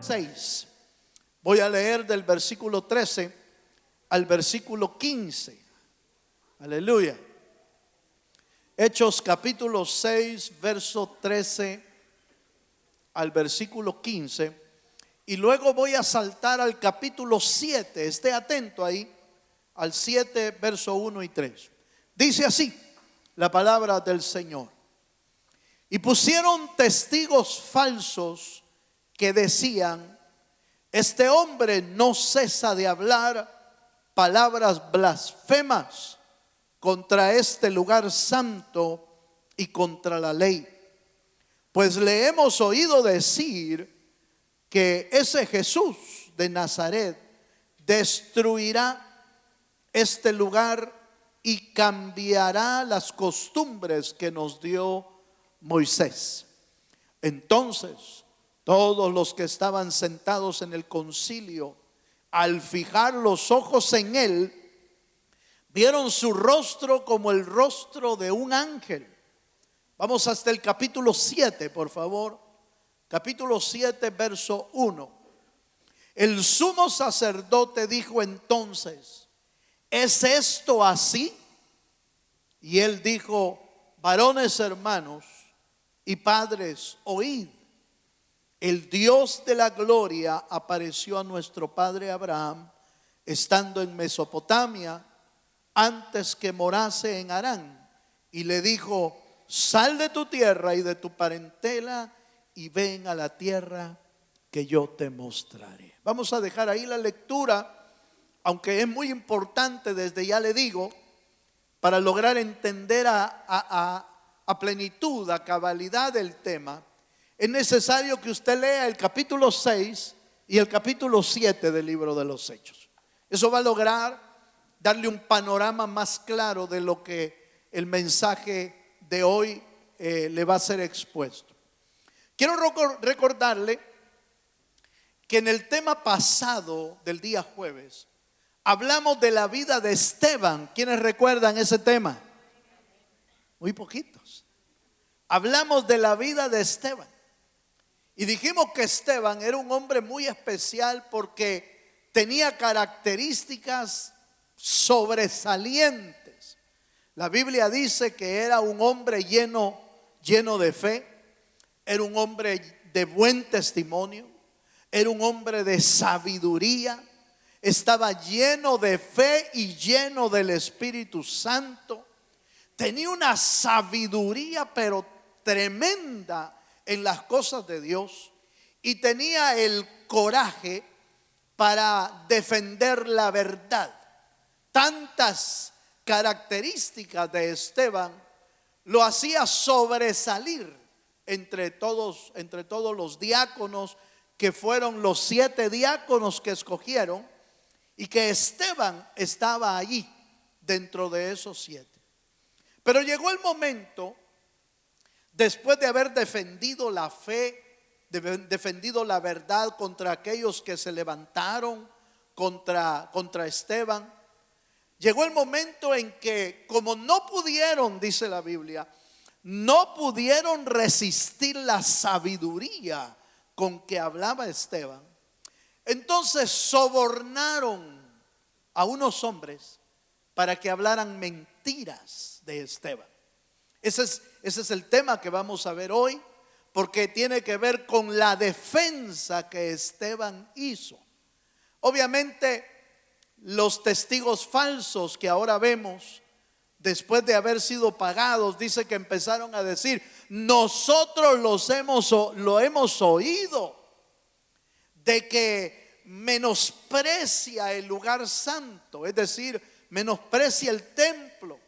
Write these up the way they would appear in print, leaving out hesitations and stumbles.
6. Voy a leer del versículo 13 al versículo 15. Aleluya. Hechos capítulo 6, verso 13 al versículo 15. Y luego voy a saltar al capítulo 7. Esté atento ahí, al 7, verso 1 y 3. Dice así la palabra del Señor. Y pusieron testigos falsos que decían: este hombre no cesa de hablar palabras blasfemas contra este lugar santo y contra la ley. Pues le hemos oído decir que ese Jesús de Nazaret destruirá este lugar y cambiará las costumbres que nos dio Moisés. Entonces todos los que estaban sentados en el concilio, al fijar los ojos en él, vieron su rostro como el rostro de un ángel. Vamos hasta el capítulo 7, por favor. Capítulo 7, verso 1. El sumo sacerdote dijo entonces: ¿es esto así? Y él dijo: varones hermanos y padres, oíd. El Dios de la gloria apareció a nuestro padre Abraham estando en Mesopotamia, antes que morase en Harán, y le dijo: sal de tu tierra y de tu parentela y ven a la tierra que yo te mostraré. Vamos a dejar ahí la lectura, aunque es muy importante, desde ya le digo, para lograr entender a plenitud, a cabalidad del tema. Es necesario que usted lea el capítulo 6 y el capítulo 7 del libro de los Hechos. Eso va a lograr darle un panorama más claro de lo que el mensaje de hoy le va a ser expuesto. Quiero recordarle que en el tema pasado del día jueves hablamos de la vida de Esteban. ¿Quiénes recuerdan ese tema? Muy poquitos. Hablamos de la vida de Esteban. Y dijimos que Esteban era un hombre muy especial porque tenía características sobresalientes. La Biblia dice que era un hombre lleno de fe, era un hombre de buen testimonio, era un hombre de sabiduría, estaba lleno de fe y lleno del Espíritu Santo. Tenía una sabiduría pero tremenda en las cosas de Dios, y tenía el coraje para defender la verdad. Tantas características de Esteban lo hacía sobresalir entre todos los diáconos, que fueron los 7 diáconos que escogieron, y que Esteban estaba allí dentro de esos 7. Pero llegó el momento, después de haber defendido la fe, defendido la verdad contra aquellos que se levantaron contra Esteban, llegó el momento en que, como no pudieron, dice la Biblia, no pudieron resistir la sabiduría con que hablaba Esteban, entonces sobornaron a unos hombres para que hablaran mentiras de Esteban. Ese es el tema que vamos a ver hoy, porque tiene que ver con la defensa que Esteban hizo. Obviamente, los testigos falsos que ahora vemos, después de haber sido pagados, dice que empezaron a decir: nosotros lo hemos oído, de que menosprecia el lugar santo, es decir, menosprecia el templo,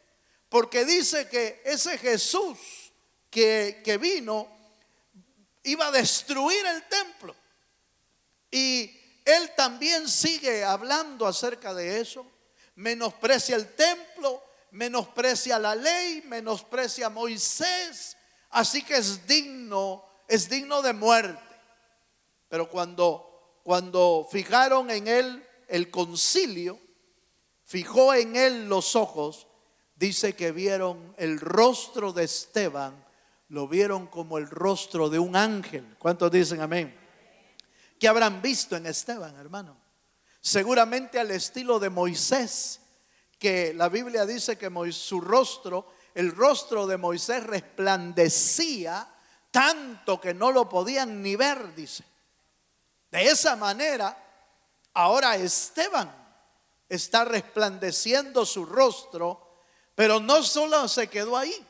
porque dice que ese Jesús que vino iba a destruir el templo. Y él también sigue hablando acerca de eso. Menosprecia el templo, menosprecia la ley, menosprecia a Moisés. Así que es digno de muerte. Pero cuando fijaron en él, el concilio fijó en él los ojos, dice que vieron el rostro de Esteban, lo vieron como el rostro de un ángel. ¿Cuántos dicen amén? ¿Qué habrán visto en Esteban, hermano? Seguramente al estilo de Moisés, que la Biblia dice que su rostro, el rostro de Moisés resplandecía tanto que no lo podían ni ver, dice. De esa manera, ahora Esteban está resplandeciendo su rostro, pero no solo se quedó ahí.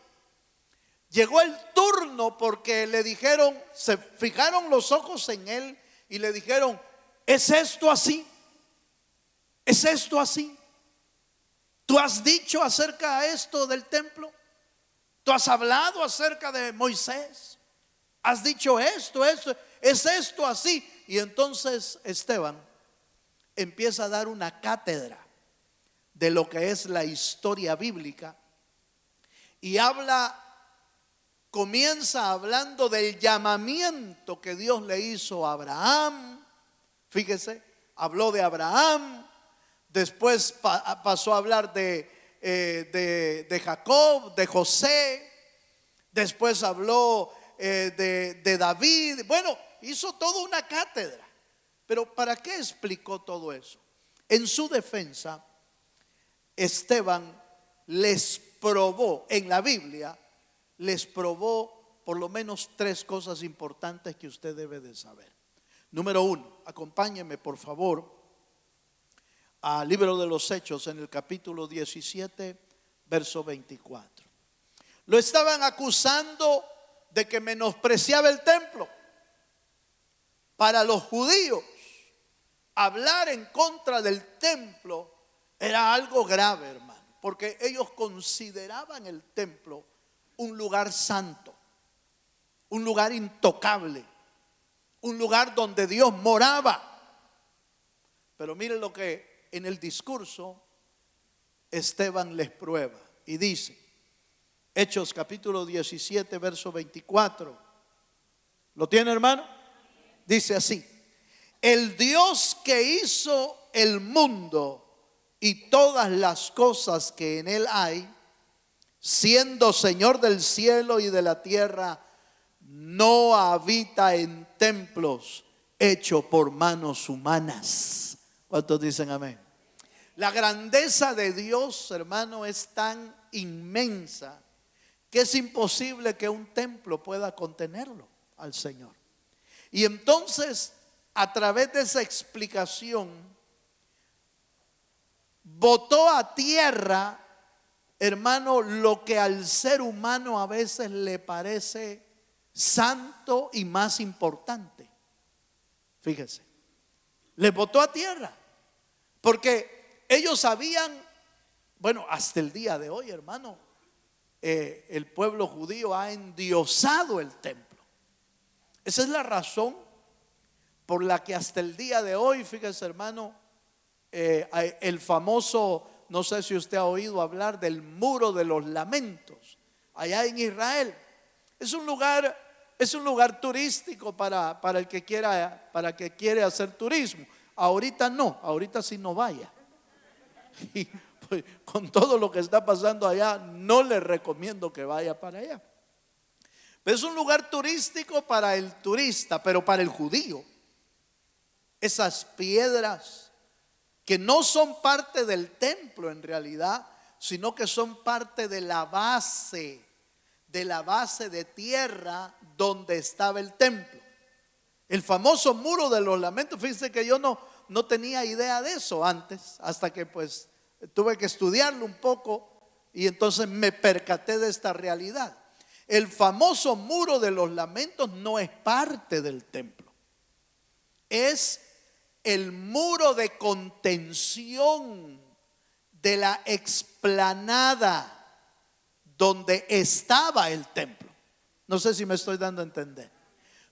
Llegó el turno porque le dijeron, se fijaron los ojos en él y le dijeron: ¿es esto así? ¿Es esto así? ¿Tú has dicho acerca de esto del templo? ¿Tú has hablado acerca de Moisés? ¿Has dicho esto? ¿Es esto así? Y entonces Esteban empieza a dar una cátedra de lo que es la historia bíblica y comienza hablando del llamamiento que Dios le hizo a Abraham. Fíjese, habló de Abraham, después pasó a hablar de Jacob, de José, después habló de David. Bueno, hizo toda una cátedra. Pero ¿para qué explicó todo eso? En su defensa, Esteban les probó, en la Biblia, les probó por lo menos 3 cosas importantes que usted debe de saber. Número 1, acompáñeme por favor al libro de los Hechos en el capítulo 17, verso 24. Lo estaban acusando de que menospreciaba el templo. Para los judíos, hablar en contra del templo era algo grave, hermano, porque ellos consideraban el templo un lugar santo, un lugar intocable, un lugar donde Dios moraba. Pero miren lo que en el discurso Esteban les prueba y dice, Hechos capítulo 17, verso 24. ¿Lo tiene, hermano? Dice así: el Dios que hizo el mundo y todas las cosas que en él hay, siendo Señor del cielo y de la tierra, no habita en templos hechos por manos humanas. ¿Cuántos dicen amén? La grandeza de Dios, hermano, es tan inmensa que es imposible que un templo pueda contenerlo al Señor. Y entonces, a través de esa explicación, botó a tierra, hermano, lo que al ser humano a veces le parece santo y más importante. Fíjese, le botó a tierra, porque ellos sabían, bueno, hasta el día de hoy, hermano, el pueblo judío ha endiosado el templo. Esa es la razón por la que hasta el día de hoy, fíjese, hermano, el famoso, no sé si usted ha oído hablar del muro de los lamentos allá en Israel. Es un lugar turístico para el que quiera, para que quiere hacer turismo. Ahorita no, ahorita sí no vaya. Y pues, con todo lo que está pasando allá, no le recomiendo que vaya para allá. Pero es un lugar turístico para el turista, pero para el judío, esas piedras que no son parte del templo en realidad, sino que son parte de la base de tierra donde estaba el templo. El famoso muro de los lamentos. Fíjense que yo no tenía idea de eso antes, hasta que pues tuve que estudiarlo un poco y entonces me percaté de esta realidad. El famoso muro de los lamentos no es parte del templo, es el muro de contención de la explanada donde estaba el templo. No sé si me estoy dando a entender.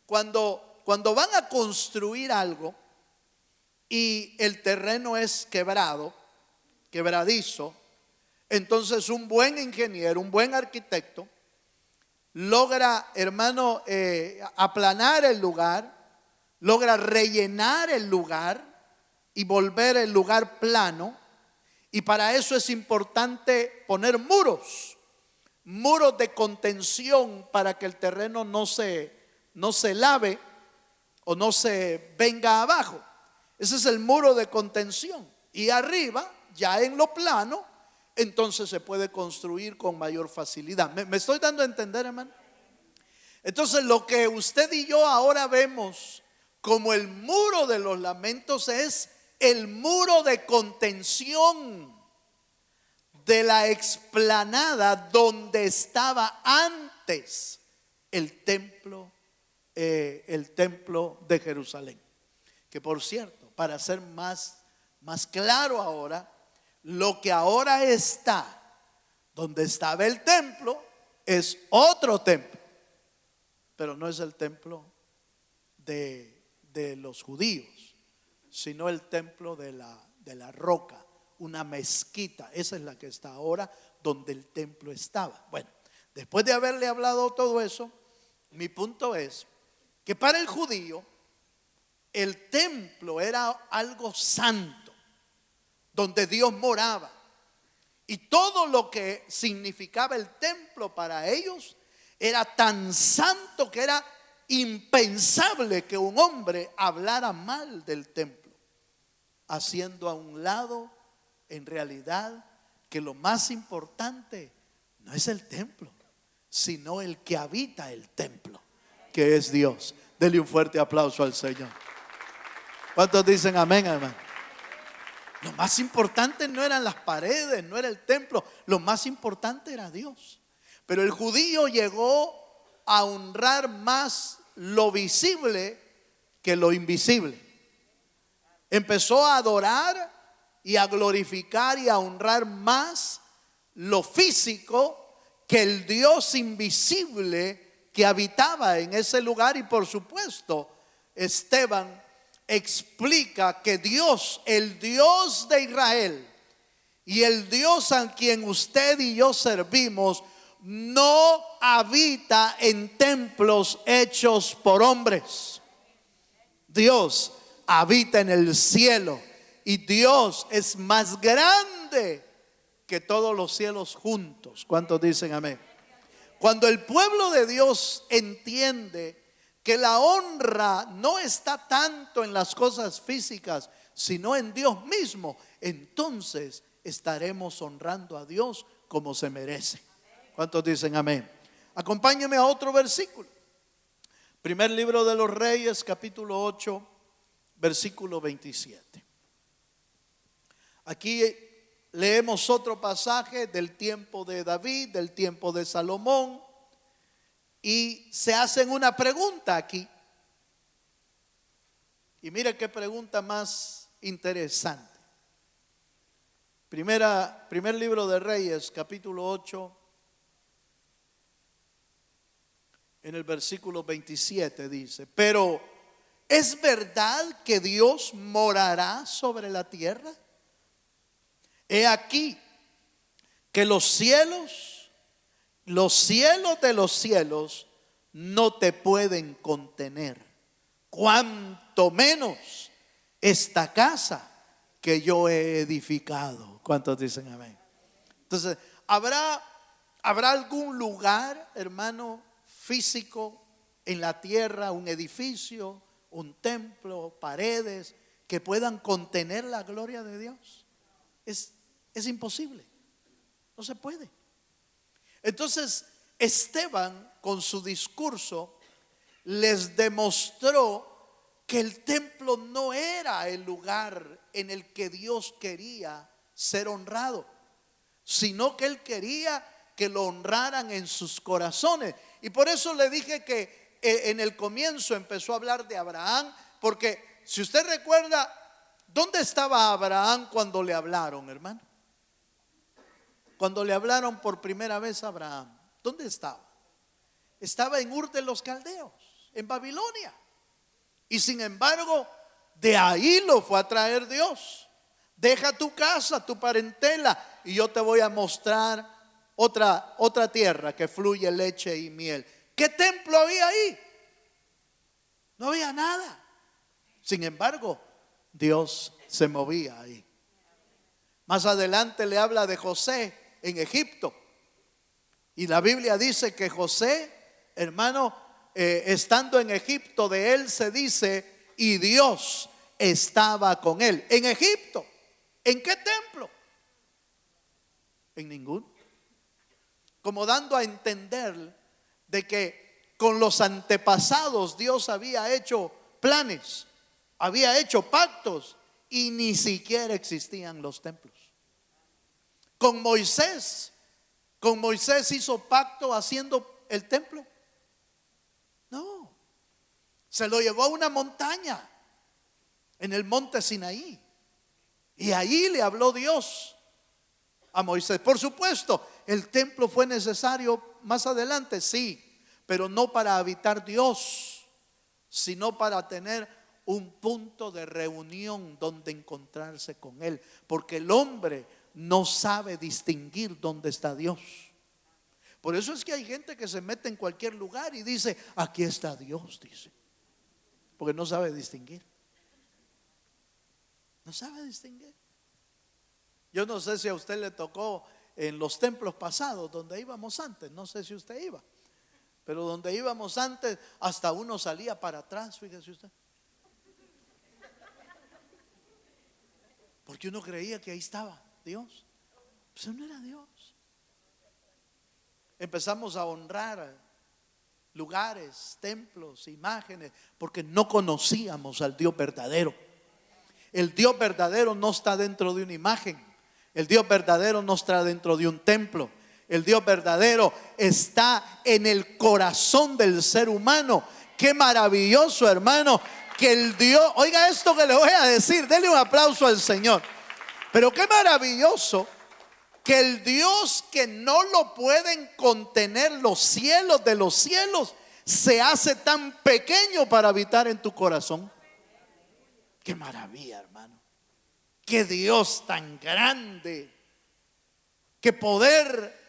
Cuando van a construir algo y el terreno es quebradizo, entonces un buen ingeniero, un buen arquitecto logra, hermano, aplanar el lugar, logra rellenar el lugar y volver el lugar plano. Y para eso es importante poner muros de contención para que el terreno no se lave o no se venga abajo. Ese es el muro de contención. Y arriba, ya en lo plano, entonces se puede construir con mayor facilidad. ¿Me estoy dando a entender, hermano? Entonces lo que usted y yo ahora vemos como el muro de los lamentos es el muro de contención de la explanada donde estaba antes el templo de Jerusalén. Que por cierto, para ser más claro ahora, lo que ahora está donde estaba el templo es otro templo, pero no es el templo de los judíos, sino el templo de la roca, una mezquita. Esa es la que está ahora donde el templo estaba. Bueno, después de haberle hablado todo eso, mi punto es que para el judío el templo era algo santo, donde Dios moraba. Y todo lo que significaba el templo para ellos era tan santo que era impensable que un hombre hablara mal del templo, haciendo a un lado en realidad que lo más importante no es el templo, sino el que habita el templo, que es Dios. Dele un fuerte aplauso al Señor. ¿Cuántos dicen amén, hermano? Lo más importante no eran las paredes, no era el templo, lo más importante era Dios. Pero el judío llegó a honrar más lo visible que lo invisible. Empezó a adorar y a glorificar y a honrar más lo físico que el Dios invisible que habitaba en ese lugar. Y por supuesto, Esteban explica que Dios, el Dios de Israel y el Dios a quien usted y yo servimos, no habita en templos hechos por hombres. Dios habita en el cielo y Dios es más grande que todos los cielos juntos. ¿Cuántos dicen amén? Cuando el pueblo de Dios entiende que la honra no está tanto en las cosas físicas, sino en Dios mismo, entonces estaremos honrando a Dios como se merece. ¿Cuántos dicen amén? Acompáñeme a otro versículo. Primer libro de los Reyes, capítulo 8, versículo 27. Aquí leemos otro pasaje del tiempo de David, del tiempo de Salomón, y se hacen una pregunta aquí. Y mire qué pregunta más interesante. Primer libro de Reyes, capítulo 8, en el versículo 27 dice: pero ¿es verdad que Dios morará sobre la tierra? He aquí que los cielos de los cielos no te pueden contener, cuanto menos esta casa que yo he edificado. ¿Cuántos dicen amén? Entonces, ¿habrá algún lugar, hermano, físico en la tierra, un edificio, un templo, paredes que puedan contener la gloria de Dios? Es imposible, no se puede. Entonces Esteban, con su discurso, les demostró que el templo no era el lugar en el que Dios quería ser honrado, sino que Él quería que lo honraran en sus corazones. Y por eso le dije que en el comienzo empezó a hablar de Abraham, porque si usted recuerda, ¿dónde estaba Abraham cuando le hablaron, hermano? Cuando le hablaron por primera vez a Abraham, ¿dónde estaba? Estaba en Ur de los Caldeos, en Babilonia. Y sin embargo, de ahí lo fue a traer Dios. Deja tu casa, tu parentela, y yo te voy a mostrar otra tierra que fluye leche y miel. ¿Qué templo había ahí? No había nada. Sin embargo, Dios se movía ahí. Más adelante le habla de José en Egipto. Y la Biblia dice que José, hermano, estando en Egipto, de él se dice, y Dios estaba con él. En Egipto. ¿En qué templo? En ninguno. Como dando a entender de que con los antepasados Dios había hecho planes, había hecho pactos y ni siquiera existían los templos. Con Moisés hizo pacto haciendo el templo. No, se lo llevó a una montaña, en el monte Sinaí, y ahí le habló Dios a Moisés. Por supuesto, el templo fue necesario más adelante, sí, pero no para habitar Dios, sino para tener un punto de reunión donde encontrarse con Él, porque el hombre no sabe distinguir dónde está Dios. Por eso es que hay gente que se mete en cualquier lugar y dice, aquí está Dios, dice, porque no sabe distinguir. No sabe distinguir. Yo no sé si a usted le tocó en los templos pasados donde íbamos antes, no sé si usted iba, pero donde íbamos antes hasta uno salía para atrás, fíjese usted, porque uno creía que ahí estaba Dios. Pues no era Dios. Empezamos a honrar lugares, templos, imágenes, porque no conocíamos al Dios verdadero. El Dios verdadero no está dentro de una imagen. El Dios verdadero no está dentro de un templo. El Dios verdadero está en el corazón del ser humano. Qué maravilloso, hermano, que el Dios, oiga esto que le voy a decir, denle un aplauso al Señor. Pero qué maravilloso que el Dios que no lo pueden contener los cielos de los cielos se hace tan pequeño para habitar en tu corazón. Qué maravilla, hermano. Qué Dios tan grande. Qué poder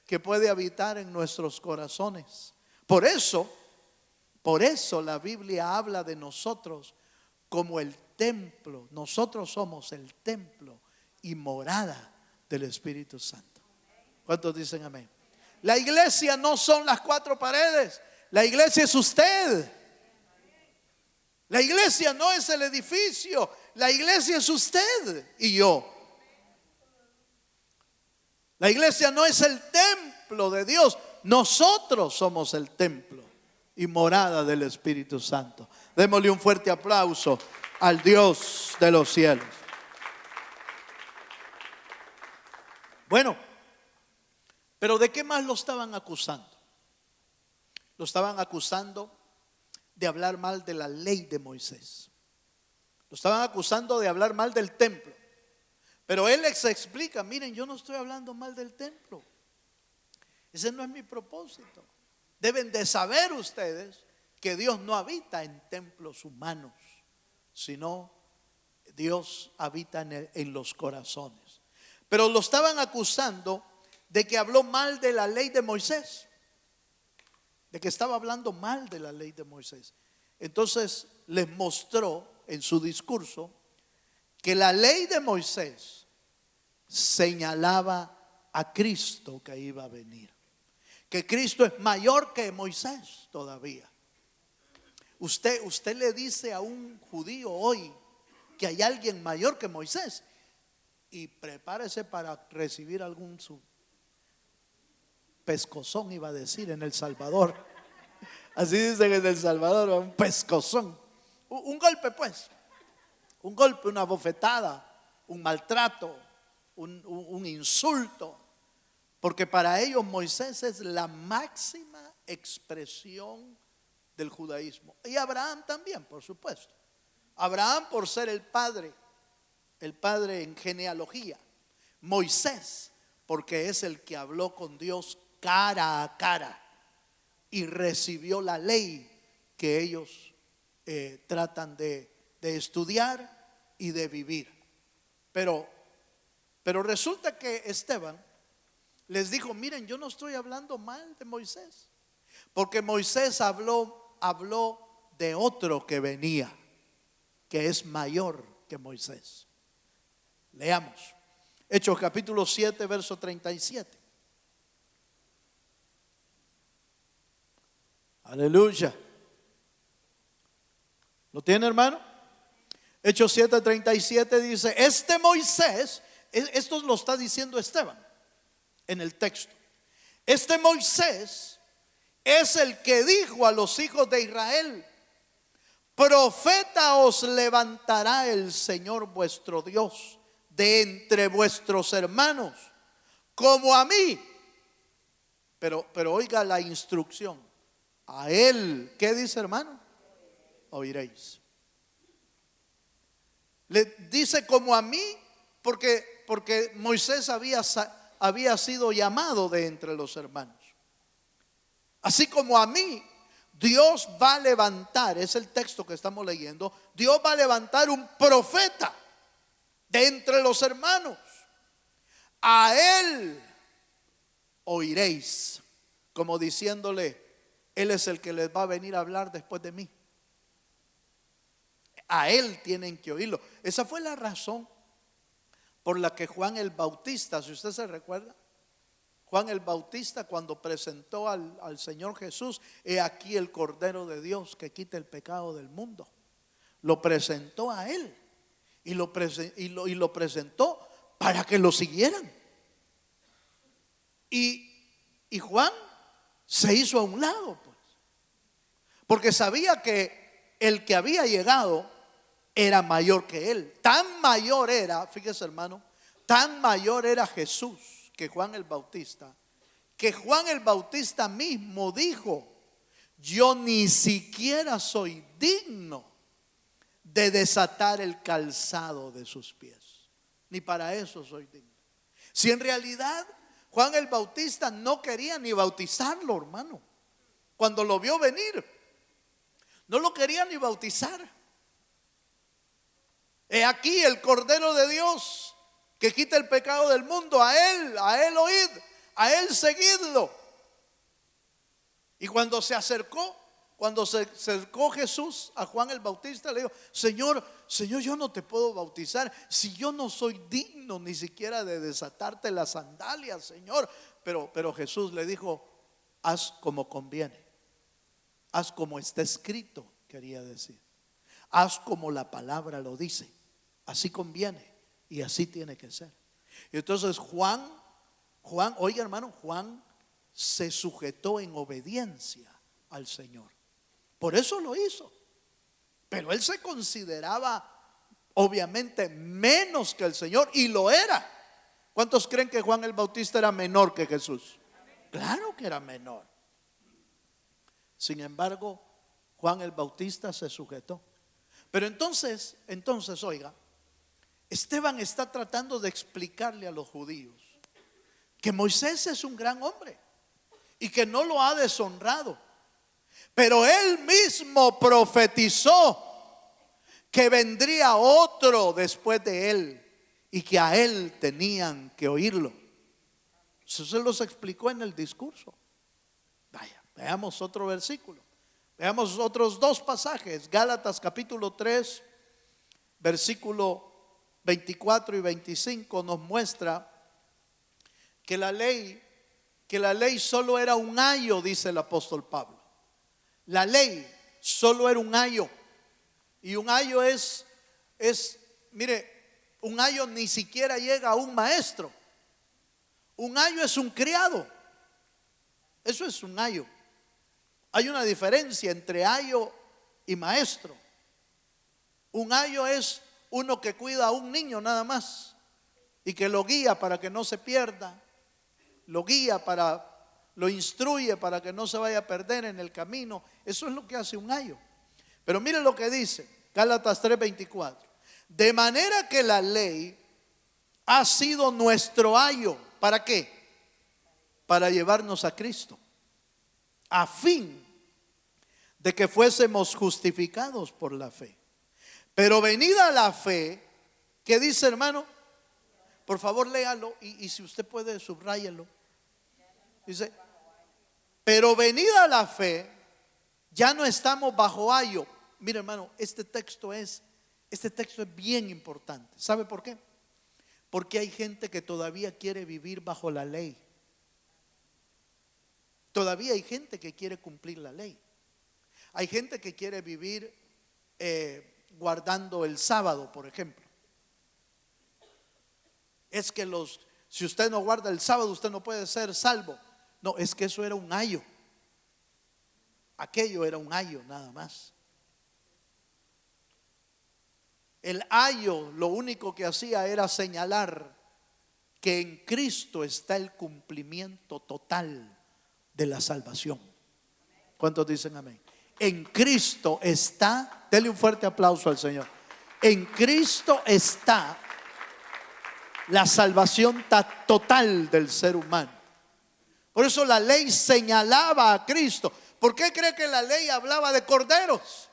que puede habitar en nuestros corazones. Por eso la Biblia habla de nosotros como el templo. Nosotros somos el templo y morada del Espíritu Santo. ¿Cuántos dicen amén? La iglesia no son las cuatro paredes. La iglesia es usted. La iglesia no es el edificio. La iglesia es usted y yo. La iglesia no es el templo de Dios. Nosotros somos el templo y morada del Espíritu Santo. Démosle un fuerte aplauso al Dios de los cielos. Bueno, pero ¿de qué más lo estaban acusando? Lo estaban acusando de hablar mal de la ley de Moisés. Lo estaban acusando de hablar mal del templo. Pero él les explica, miren, yo no estoy hablando mal del templo. Ese no es mi propósito. Deben de saber ustedes que Dios no habita en templos humanos, sino Dios habita en los corazones. Pero lo estaban acusando de que habló mal de la ley de Moisés, de que estaba hablando mal de la ley de Moisés. Entonces les mostró en su discurso que la ley de Moisés señalaba a Cristo que iba a venir, que Cristo es mayor que Moisés todavía. Usted le dice a un judío hoy que hay alguien mayor que Moisés y prepárese para recibir algún su pescozón, iba a decir en El Salvador. Así dicen en El Salvador, un pescozón, un golpe pues, un golpe, una bofetada, un maltrato, un insulto, porque para ellos Moisés es la máxima expresión del judaísmo. Y Abraham también, por supuesto. Abraham por ser el padre en genealogía. Moisés porque es el que habló con Dios cara a cara y recibió la ley que ellos tratan de estudiar y de vivir. Pero resulta que Esteban les dijo, miren, yo no estoy hablando mal de Moisés, porque Moisés habló de otro que venía, que es mayor que Moisés. Leamos Hechos capítulo 7 verso 37. Aleluya. ¿Lo tiene, hermano? Hechos 7:37 dice, este Moisés, esto lo está diciendo Esteban en el texto. Este Moisés es el que dijo a los hijos de Israel: profeta os levantará el Señor vuestro Dios de entre vuestros hermanos, como a mí. Pero oiga la instrucción. A él, ¿qué dice, hermano? Oiréis. Le dice como a mí, porque Moisés había sido llamado de entre los hermanos. Así como a mí, Dios va a levantar, es el texto que estamos leyendo, Dios va a levantar un profeta de entre los hermanos. A él oiréis, como diciéndole, él es el que les va a venir a hablar después de mí. A él tienen que oírlo. Esa fue la razón por la que Juan el Bautista, si usted se recuerda, Juan el Bautista, cuando presentó al Señor Jesús, he aquí el Cordero de Dios que quita el pecado del mundo, lo presentó a él y lo presentó para que lo siguieran. Y Juan se hizo a un lado, pues, porque sabía que el que había llegado era mayor que él. Tan mayor era, fíjese, hermano, tan mayor era Jesús que Juan el Bautista, que Juan el Bautista mismo dijo: yo ni siquiera soy digno de desatar el calzado de sus pies, ni para eso soy digno. Si en realidad Juan el Bautista no quería ni bautizarlo, hermano, cuando lo vio venir, no lo quería ni bautizar. He aquí el Cordero de Dios que quita el pecado del mundo, a él oíd, a él seguidlo. Y cuando se acercó Jesús a Juan el Bautista, le dijo: Señor, yo no te puedo bautizar si yo no soy digno ni siquiera de desatarte las sandalias, Señor. Pero Jesús le dijo: haz como conviene, haz como está escrito, quería decir. Haz como la palabra lo dice, así conviene y así tiene que ser. Y entonces Juan, oiga, hermano, Juan se sujetó en obediencia al Señor. Por eso lo hizo. Pero él se consideraba obviamente menos que el Señor, y lo era. ¿Cuántos creen que Juan el Bautista era menor que Jesús? Claro que era menor. Sin embargo, Juan el Bautista se sujetó. Pero entonces, oiga, Esteban está tratando de explicarle a los judíos que Moisés es un gran hombre y que no lo ha deshonrado. Pero él mismo profetizó que vendría otro después de él y que a él tenían que oírlo. Eso se los explicó en el discurso. Vaya, veamos otro versículo. Veamos otros dos pasajes. Gálatas capítulo 3, versículo 24 y 25 nos muestra que la ley solo era un ayo, dice el apóstol Pablo. La ley solo era un ayo. Y un ayo mire, un ayo ni siquiera llega a un maestro. Un ayo es un criado. Eso es un ayo. Hay una diferencia entre ayo y maestro. Un ayo es uno que cuida a un niño nada más y que lo guía para que no se pierda, lo instruye para que no se vaya a perder en el camino. Eso es lo que hace un ayo. Pero mire lo que dice Gálatas 3:24. De manera que la ley ha sido nuestro ayo. ¿Para qué? Para llevarnos a Cristo, a fin de que fuésemos justificados por la fe. Pero venida la fe, ¿qué dice, hermano? Por favor, léalo y si usted puede, subráyelo. Dice: pero venida la fe, ya no estamos bajo ayo. Mire, hermano, este texto es bien importante. ¿Sabe por qué? Porque hay gente que todavía quiere vivir bajo la ley. Todavía hay gente que quiere cumplir la ley. Hay gente que quiere vivir guardando el sábado, por ejemplo. Es que si usted no guarda el sábado, usted no puede ser salvo. No, es que eso era un ayo. Aquello era un ayo nada más. El ayo lo único que hacía era señalar que en Cristo está el cumplimiento total de la salvación. ¿Cuántos dicen amén? En Cristo está, denle un fuerte aplauso al Señor. En Cristo está la salvación total del ser humano. Por eso la ley señalaba a Cristo. ¿Por qué cree que la ley hablaba de corderos?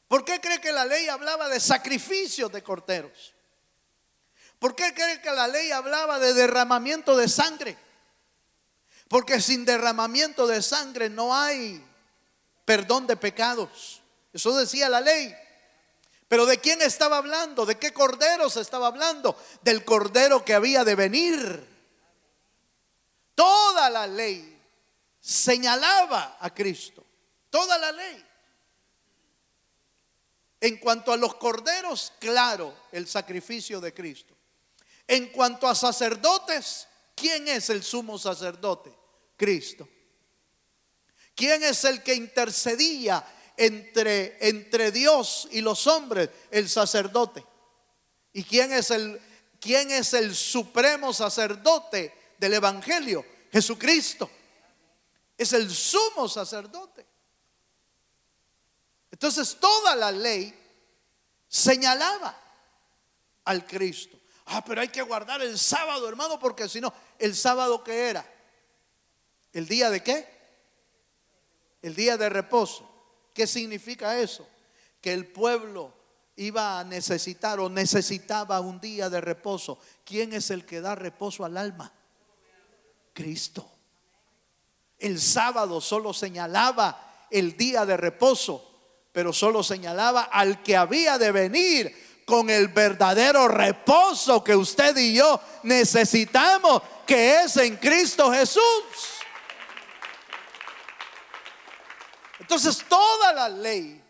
¿Por qué cree que la ley hablaba de sacrificios de corderos? ¿Por qué cree que la ley hablaba de derramamiento de sangre? Porque sin derramamiento de sangre no hay perdón de pecados. Eso decía la ley. Pero ¿de quién estaba hablando? ¿De qué cordero se estaba hablando? Del cordero que había de venir. Toda la ley señalaba a Cristo. Toda la ley. En cuanto a los corderos, claro, el sacrificio de Cristo. En cuanto a sacerdotes, ¿quién es el sumo sacerdote? Cristo. ¿Quién es el que intercedía entre Dios y los hombres? El sacerdote. ¿Y quién es el supremo sacerdote del evangelio? Jesucristo. Es el sumo sacerdote. Entonces toda la ley señalaba al Cristo. Pero hay que guardar el sábado, hermano, porque si no, ¿el sábado qué era? ¿El día de qué? El día de reposo. ¿Qué significa eso? Que el pueblo iba a necesitar o necesitaba un día de reposo. ¿Quién es el que da reposo al alma? Cristo. El sábado solo señalaba el día de reposo, pero solo señalaba al que había de venir con el verdadero reposo que usted y yo necesitamos, que es en Cristo Jesús. Entonces toda la ley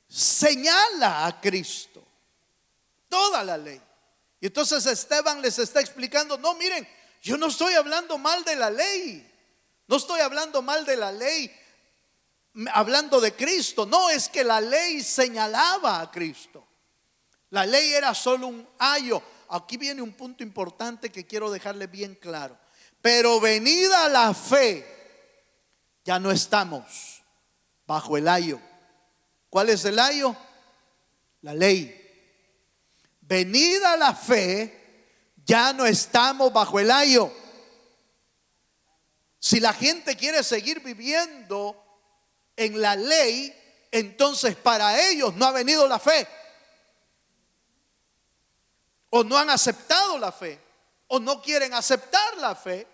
señala a Cristo. Toda la ley. Y entonces Esteban les está explicando: no, miren, yo no estoy hablando mal de la ley. No estoy hablando mal de la ley hablando de Cristo. No, es que la ley señalaba a Cristo. La ley era solo un ayo. Aquí viene un punto importante que quiero dejarle bien claro. Pero venida la fe, ya no estamos bajo el ayo. ¿Cuál es el ayo? La ley. Venida la fe, ya no estamos bajo el ayo. Si la gente quiere seguir viviendo en la ley, entonces para ellos no ha venido la fe. O no han aceptado la fe. O no quieren aceptar la fe.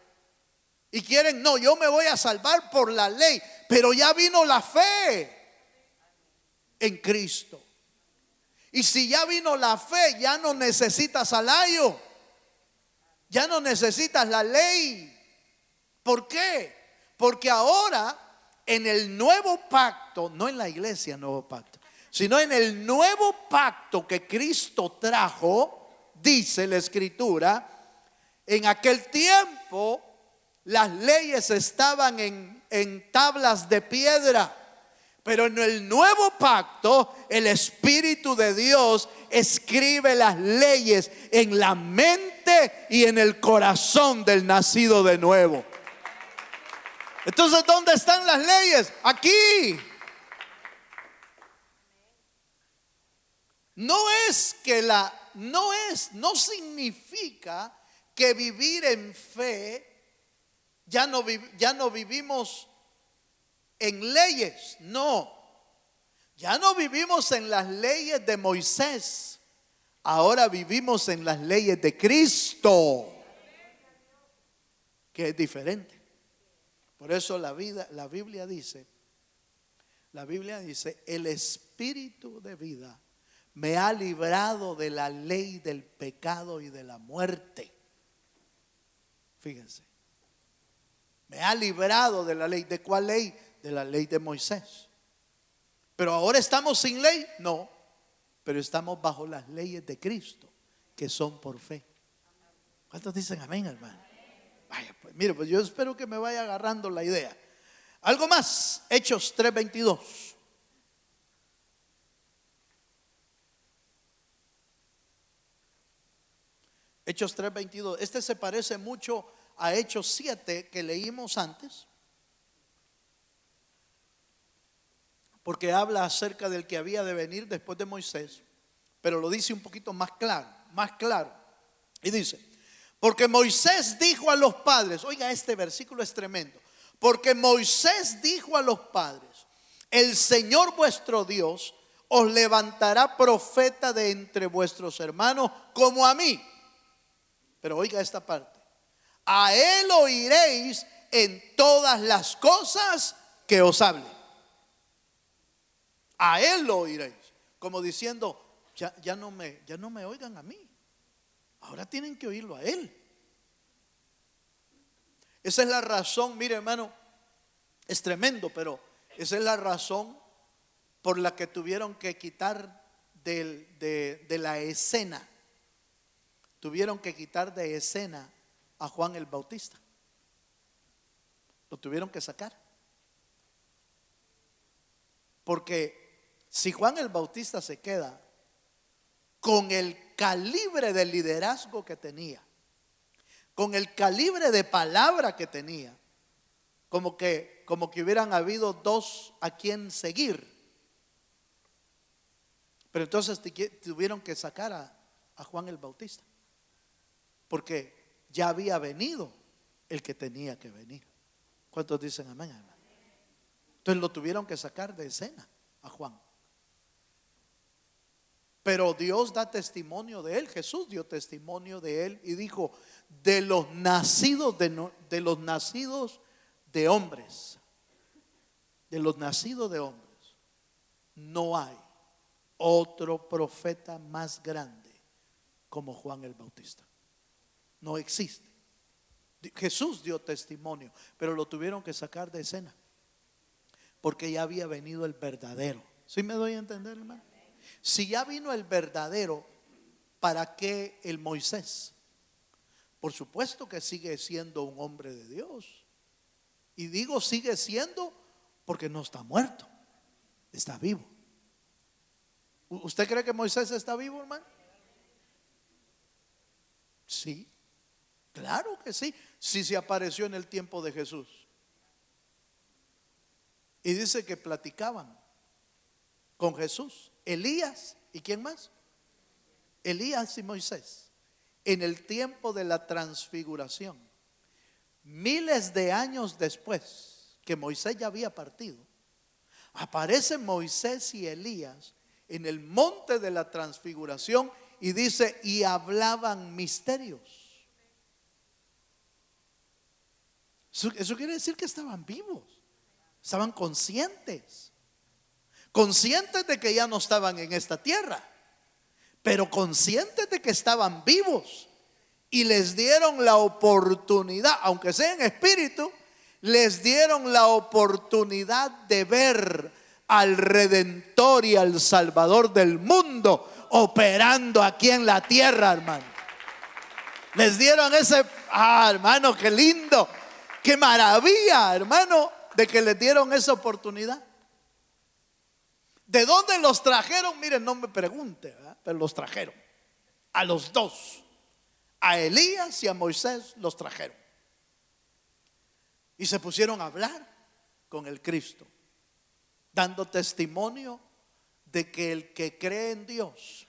Y quieren, no, yo me voy a salvar por la ley. Pero ya vino la fe en Cristo. Y si ya vino la fe, ya no necesitas al ayo. Ya no necesitas la ley. ¿Por qué? Porque ahora en el nuevo pacto, no en la iglesia nuevo pacto, sino en el nuevo pacto que Cristo trajo, dice la Escritura, en aquel tiempo las leyes estaban en tablas de piedra. Pero en el nuevo pacto, el Espíritu de Dios escribe las leyes en la mente y en el corazón del nacido de nuevo. Entonces, ¿dónde están las leyes? Aquí. No significa que vivir en fe ya no vivimos en leyes. No, ya no vivimos en las leyes de Moisés. Ahora vivimos en las leyes de Cristo, que es diferente. Por eso la Biblia dice, el Espíritu de vida me ha librado de la ley del pecado y de la muerte. Fíjense, me ha librado de la ley. ¿De cuál ley? De la ley de Moisés. Pero ahora estamos sin ley, no, pero estamos bajo las leyes de Cristo, que son por fe. ¿Cuántos dicen amén, hermano? Vaya, pues mire, pues yo espero que me vaya agarrando la idea. Algo más, Hechos 3:22. Hechos 3:22. Este se parece mucho a Hechos 7 que leímos antes, porque habla acerca del que había de venir después de Moisés, pero lo dice un poquito más claro, más claro. Y dice: porque Moisés dijo a los padres, oiga, este versículo es tremendo. Porque Moisés dijo a los padres: el Señor vuestro Dios os levantará profeta de entre vuestros hermanos como a mí. Pero oiga esta parte: a él oiréis en todas las cosas que os hable. A él lo oiréis. Como diciendo, ya no me oigan a mí. Ahora tienen que oírlo a él. Esa es la razón, mire hermano, es tremendo, pero esa es la razón por la que tuvieron que quitar de la escena. Tuvieron que quitar de escena a Juan el Bautista. Lo tuvieron que sacar. Porque si Juan el Bautista se queda con el calibre de liderazgo que tenía, con el calibre de palabra que tenía, como que hubieran habido dos a quien seguir. Pero entonces tuvieron que sacar a Juan el Bautista, porque ya había venido el que tenía que venir. ¿Cuántos dicen amén, hermano? Entonces lo tuvieron que sacar de escena a Juan. Pero Dios da testimonio de él. Jesús dio testimonio de él y dijo: de los nacidos de los nacidos de hombres, de los nacidos de hombres, no hay otro profeta más grande como Juan el Bautista. No existe. Jesús dio testimonio, pero lo tuvieron que sacar de escena, porque ya había venido el verdadero. ¿Sí me doy a entender, hermano? Si ya vino el verdadero, ¿para qué el Moisés? Por supuesto que sigue siendo un hombre de Dios. Y digo sigue siendo porque no está muerto, está vivo. ¿Usted cree que Moisés está vivo, hermano? Sí, claro que sí. Sí, se apareció en el tiempo de Jesús. Y dice que platicaban con Jesús Elías y ¿quién más? Elías y Moisés, en el tiempo de la transfiguración. Miles de años después que Moisés ya había partido, aparecen Moisés y Elías en el monte de la transfiguración y dice: y hablaban misterios. Eso quiere decir que estaban vivos, estaban conscientes de que ya no estaban en esta tierra, pero conscientes de que estaban vivos. Y les dieron la oportunidad, aunque sea en espíritu, les dieron la oportunidad de ver al Redentor y al Salvador del mundo operando aquí en la tierra, hermano. Les dieron ese, hermano, qué lindo, qué maravilla, hermano, de que les dieron esa oportunidad. ¿De dónde los trajeron? Miren, no me pregunte, ¿verdad? Pero los trajeron a los dos. A Elías y a Moisés los trajeron. Y se pusieron a hablar con el Cristo, dando testimonio de que el que cree en Dios,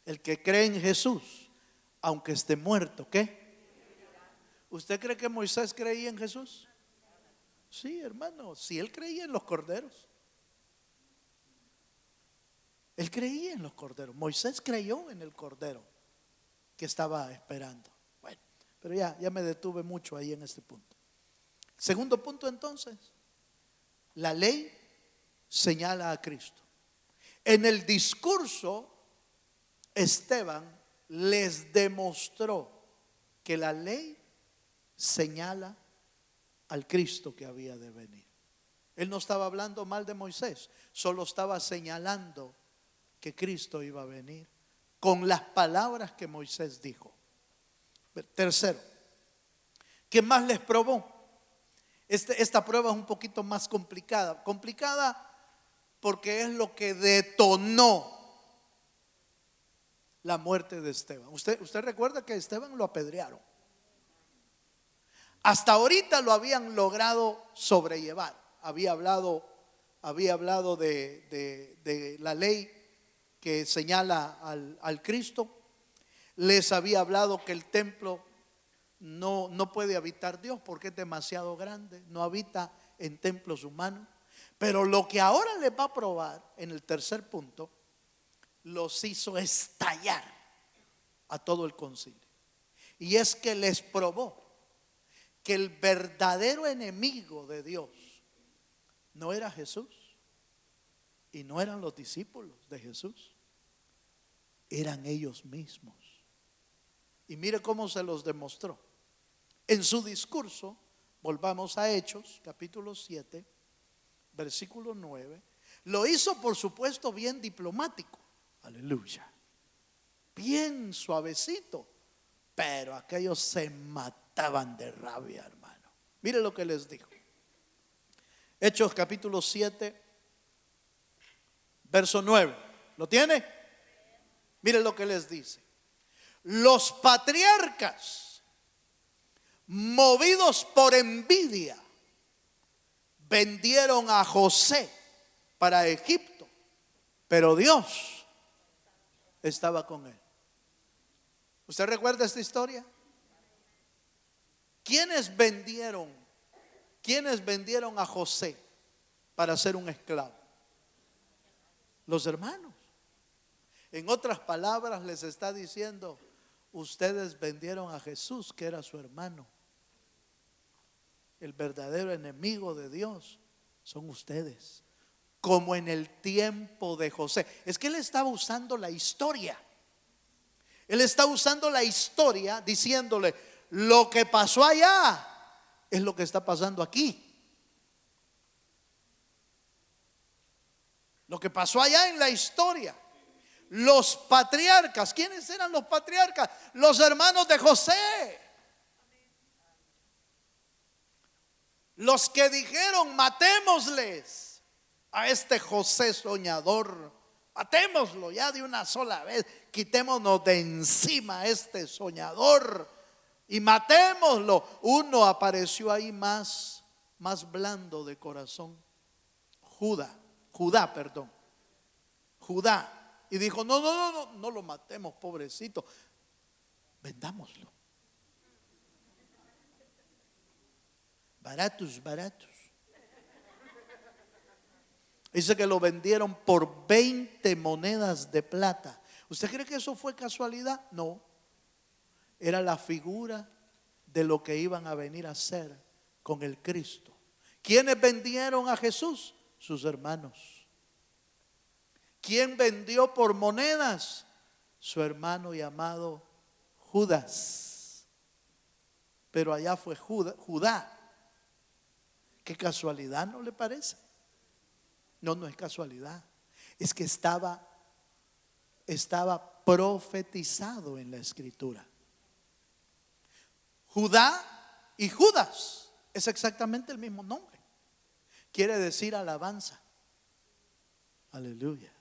el que cree en Jesús, aunque esté muerto, ¿qué? ¿Usted cree que Moisés creía en Jesús? Sí, hermano, si él creía en los corderos. Él creía en los corderos. Moisés creyó en el cordero que estaba esperando. Bueno, pero ya me detuve mucho ahí en este punto. Segundo punto, entonces, la ley señala a Cristo. En el discurso, Esteban les demostró que la ley señala al Cristo que había de venir. Él no estaba hablando mal de Moisés, solo estaba señalando que Cristo iba a venir con las palabras que Moisés dijo. Tercero, ¿qué más les probó? Esta prueba es un poquito más complicada. Complicada porque es lo que detonó la muerte de Esteban. Usted recuerda que a Esteban lo apedrearon. Hasta ahorita lo habían logrado sobrellevar. Había hablado de la ley que señala al Cristo. Les había hablado que el templo no puede habitar Dios porque es demasiado grande, no habita en templos humanos. Pero lo que ahora les va a probar en el tercer punto, los hizo estallar a todo el concilio. Y es que les probó que el verdadero enemigo de Dios no era Jesús y no eran los discípulos de Jesús, eran ellos mismos. Y mire cómo se los demostró. En su discurso, volvamos a Hechos, capítulo 7, versículo 9. Lo hizo, por supuesto, bien diplomático. Aleluya. Bien suavecito. Pero aquellos se mataban de rabia, hermano. Mire lo que les dijo. Hechos capítulo 7, verso 9. ¿Lo tiene? Mire lo que les dice. Los patriarcas, movidos por envidia, vendieron a José para Egipto, pero Dios estaba con él. ¿Usted recuerda esta historia? ¿Quiénes vendieron a José para ser un esclavo? Los hermanos. En otras palabras les está diciendo: ustedes vendieron a Jesús, que era su hermano. El verdadero enemigo de Dios son ustedes. Como en el tiempo de José. Es que él estaba usando la historia. Él está usando la historia diciéndole: lo que pasó allá es lo que está pasando aquí. Lo que pasó allá en la historia. Los patriarcas, ¿quiénes eran los patriarcas? Los hermanos de José. Los que dijeron: matémosles a este José soñador. Matémoslo ya de una sola vez. Quitémonos de encima a este soñador y matémoslo. Uno apareció ahí más blando de corazón. Judá. Y dijo: no lo matemos, pobrecito. Vendámoslo. Baratos. Dice que lo vendieron por 20 monedas de plata. ¿Usted cree que eso fue casualidad? No. Era la figura de lo que iban a venir a hacer con el Cristo. ¿Quiénes vendieron a Jesús? Sus hermanos. ¿Quién vendió por monedas? Su hermano llamado Judas. Pero allá fue Judá. ¿Qué casualidad, no le parece? No es casualidad. Es que estaba profetizado en la escritura. Judá y Judas es exactamente el mismo nombre. Quiere decir alabanza. Aleluya.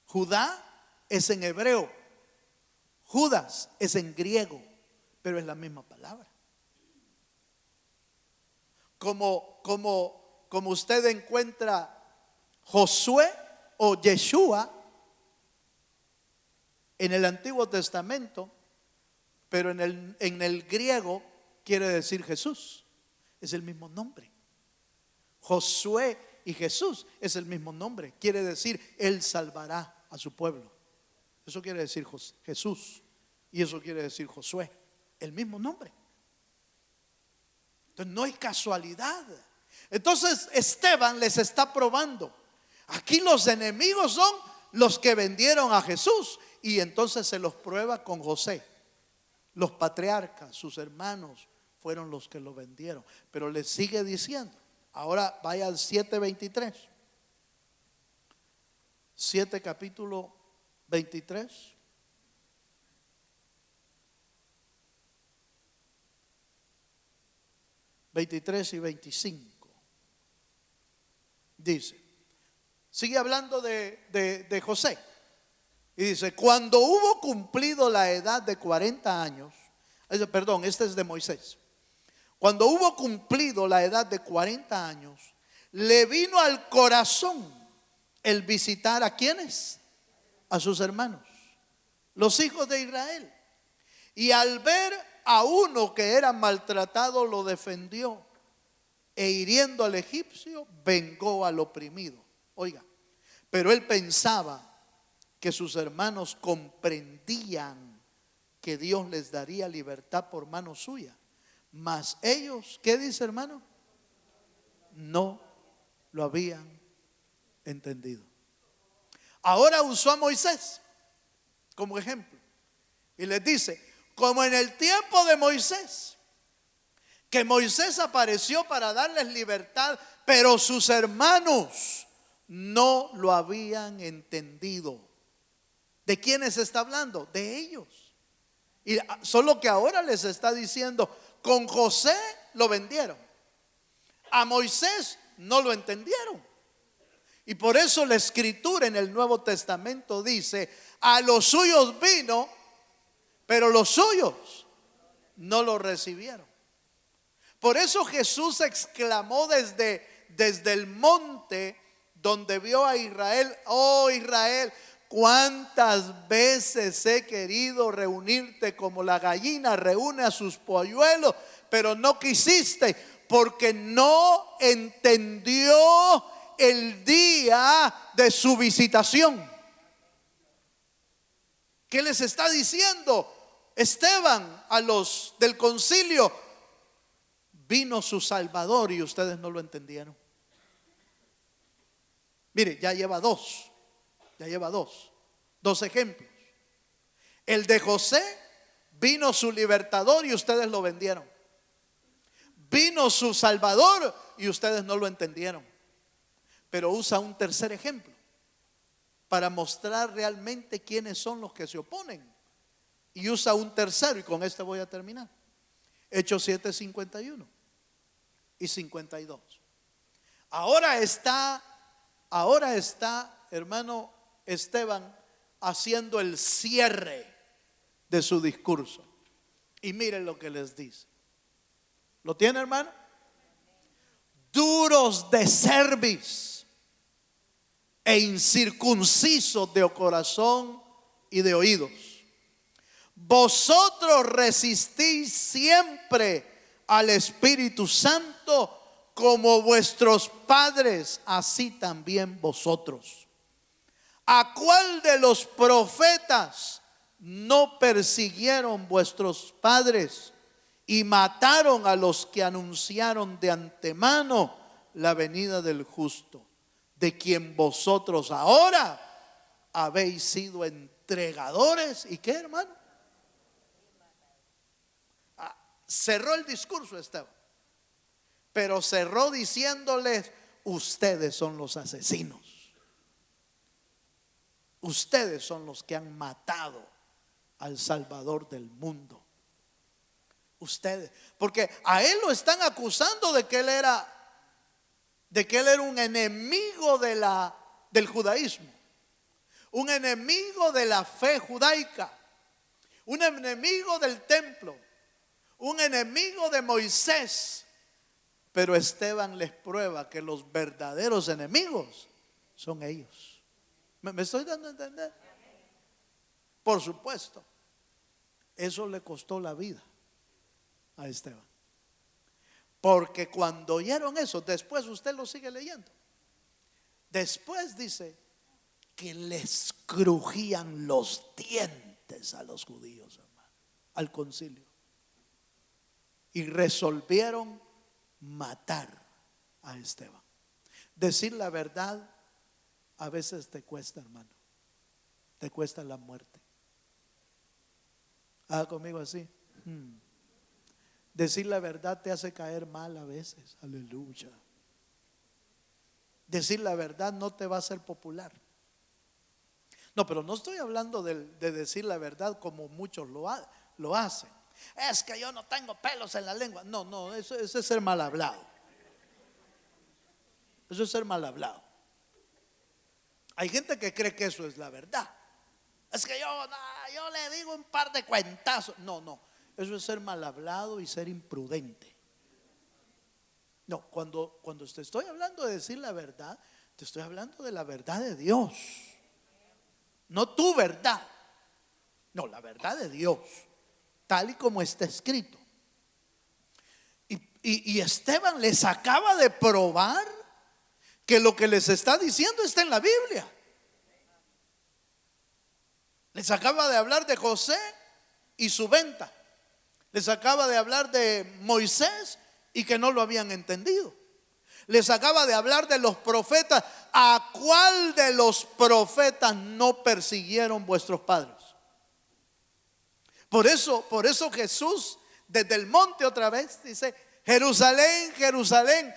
Judá es en hebreo, Judas es en griego, pero es la misma palabra. Como usted encuentra Josué o Yeshua en el Antiguo Testamento, pero en el griego quiere decir Jesús. Es el mismo nombre. Josué y Jesús es el mismo nombre. Quiere decir: Él salvará a su pueblo. Eso quiere decir Jesús. Y eso quiere decir Josué. El mismo nombre. Entonces no es casualidad. Entonces Esteban les está probando. Aquí los enemigos son los que vendieron a Jesús. Y entonces se los prueba con José. Los patriarcas, sus hermanos, fueron los que lo vendieron. Pero les sigue diciendo: Ahora vaya al 7:23. 7 capítulo 23. Y 25. Dice, sigue hablando de José. Y dice, cuando hubo cumplido la edad de 40 años, perdón, este es de Moisés. Cuando hubo cumplido la edad de 40 años, le vino al corazón el visitar ¿a quiénes? A sus hermanos, los hijos de Israel. Y al ver a uno que era maltratado, lo defendió, e hiriendo al egipcio, vengó al oprimido. Oiga, pero él pensaba que sus hermanos comprendían que Dios les daría libertad por mano suya. Mas ellos, ¿qué dice, hermano? No lo habían entendido. Ahora usó a Moisés como ejemplo y les dice, como en el tiempo de Moisés, que Moisés apareció para darles libertad, pero sus hermanos no lo habían entendido. ¿De quiénes está hablando? De ellos. Y solo que ahora les está diciendo, con José lo vendieron, a Moisés no lo entendieron. Y por eso la escritura en el Nuevo Testamento dice, a los suyos vino, pero los suyos no lo recibieron. Por eso Jesús exclamó desde el monte donde vio a Israel, oh Israel, cuántas veces he querido reunirte como la gallina reúne a sus polluelos, pero no quisiste, porque no entendió el día de su visitación. ¿Qué les está diciendo Esteban a los del concilio? Vino su Salvador y ustedes no lo entendieron. Mire, ya lleva dos ejemplos. El de José, vino su libertador y ustedes lo vendieron. Vino su Salvador y ustedes no lo entendieron. Pero usa un tercer ejemplo para mostrar realmente quiénes son los que se oponen. Y usa un tercero, y con este voy a terminar. Hechos 7, 51 y 52. Ahora está, hermano Esteban, haciendo el cierre de su discurso. Y miren lo que les dice. ¿Lo tiene, hermano? Duros de cerviz e incircuncisos de corazón y de oídos. Vosotros resistís siempre al Espíritu Santo como vuestros padres, así también vosotros. ¿A cuál de los profetas no persiguieron vuestros padres y mataron a los que anunciaron de antemano la venida del justo, de quien vosotros ahora habéis sido entregadores? ¿Y qué, hermano? Cerró el discurso Esteban, pero cerró diciéndoles, ustedes son los asesinos. Ustedes son los que han matado al Salvador del mundo. Ustedes, porque a él lo están acusando de que él era un enemigo del judaísmo, un enemigo de la fe judaica, un enemigo del templo, un enemigo de Moisés. Pero Esteban les prueba que los verdaderos enemigos son ellos. ¿Me estoy dando a entender? Por supuesto, eso le costó la vida a Esteban. Porque cuando oyeron eso, después usted lo sigue leyendo. Después dice que les crujían los dientes a los judíos, hermano, al concilio. Y resolvieron matar a Esteban. Decir la verdad a veces te cuesta, hermano. Te cuesta la muerte. Haga conmigo así. Decir la verdad te hace caer mal a veces. Aleluya. Decir la verdad no te va a hacer popular. No, pero no estoy hablando de decir la verdad como muchos lo hacen. Es que yo no tengo pelos en la lengua. No, no, eso es ser mal hablado. Eso es ser mal hablado. Hay gente que cree que eso es la verdad. Es que yo le digo un par de cuentazos. No, no, eso es ser mal hablado y ser imprudente. No, cuando te estoy hablando de decir la verdad, te estoy hablando de la verdad de Dios. No tu verdad. No, la verdad de Dios, tal y como está escrito. Y Esteban les acaba de probar que lo que les está diciendo está en la Biblia. Les acaba de hablar de José y su venta. Les acaba de hablar de Moisés y que no lo habían entendido. Les acaba de hablar de los profetas. ¿A cuál de los profetas no persiguieron vuestros padres? Por eso Jesús desde el monte otra vez dice: Jerusalén, Jerusalén,